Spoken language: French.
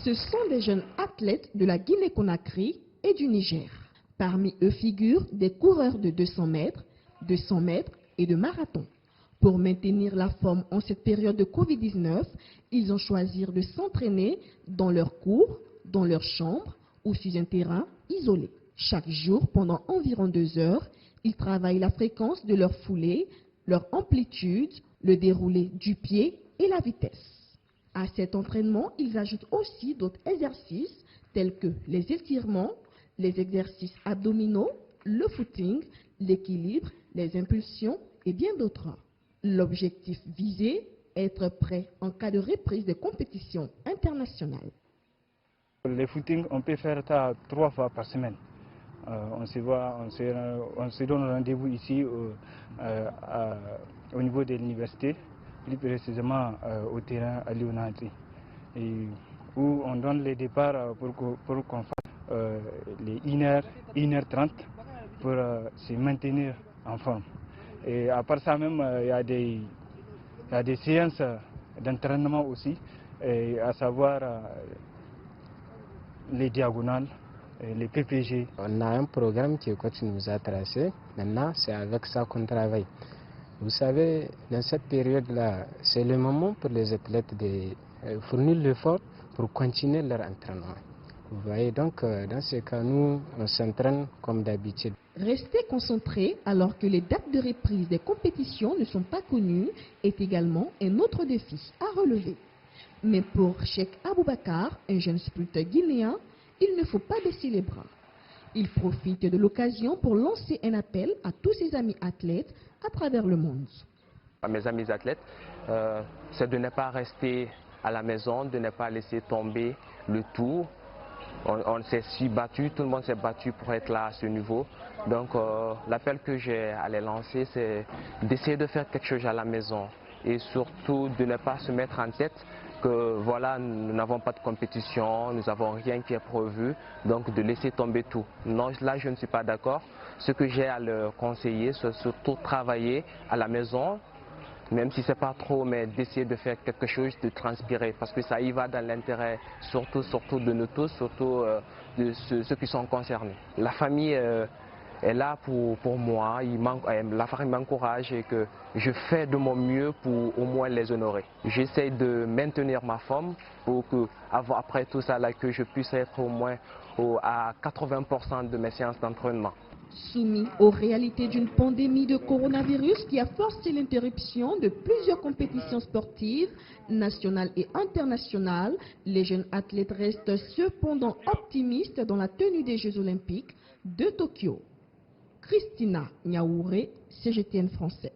Ce sont des jeunes athlètes de la Guinée-Conakry et du Niger. Parmi eux figurent des coureurs de 200 mètres et de marathon. Pour maintenir la forme en cette période de Covid-19, ils ont choisi de s'entraîner dans leur cours, dans leur chambre ou sur un terrain isolé. Chaque jour, pendant environ 2 heures, ils travaillent la fréquence de leur foulée, leur amplitude, le déroulé du pied et la vitesse. À cet entraînement, ils ajoutent aussi d'autres exercices tels que les étirements, les exercices abdominaux, le footing, l'équilibre, les impulsions et bien d'autres. L'objectif visé, être prêt en cas de reprise de compétition internationale. Les footings, on peut faire ça 3 fois par semaine. On se donne rendez-vous ici au niveau de l'université, plus précisément au terrain à Lionati, où on donne les départs pour qu'on fasse les 1h30 pour se maintenir en forme. Et à part ça même, il y a des séances d'entraînement aussi, à savoir les diagonales, les PPG. On a un programme que coach nous a tracé. Maintenant, c'est avec ça qu'on travaille. Vous savez, dans cette période-là, c'est le moment pour les athlètes de fournir l'effort pour continuer leur entraînement. Vous voyez, donc, dans ce cas, nous, on s'entraîne comme d'habitude. Rester concentré alors que les dates de reprise des compétitions ne sont pas connues est également un autre défi à relever. Mais pour Cheikh Aboubakar, un jeune sprinter guinéen, il ne faut pas baisser les bras. Il profite de l'occasion pour lancer un appel à tous ses amis athlètes à travers le monde. À mes amis athlètes, c'est de ne pas rester à la maison, de ne pas laisser tomber le tour. On s'est si battu, tout le monde s'est battu pour être là à ce niveau. Donc l'appel que j'ai à les lancer, c'est d'essayer de faire quelque chose à la maison et surtout de ne pas se mettre en tête que voilà, nous n'avons pas de compétition, nous n'avons rien qui est prévu, donc de laisser tomber tout. Non, là je ne suis pas d'accord. Ce que j'ai à leur conseiller, c'est surtout travailler à la maison, même si ce n'est pas trop, mais d'essayer de faire quelque chose, de transpirer, parce que ça y va dans l'intérêt, surtout de nous tous, surtout de ceux qui sont concernés. La famille est là pour moi, la famille m'encourage et que je fais de mon mieux pour au moins les honorer. J'essaie de maintenir ma forme pour que, après tout ça, là, que je puisse être au moins à 80% de mes séances d'entraînement. Soumis aux réalités d'une pandémie de coronavirus qui a forcé l'interruption de plusieurs compétitions sportives, nationales et internationales, les jeunes athlètes restent cependant optimistes dans la tenue des Jeux Olympiques de Tokyo. Christina Niaouré, CGTN français.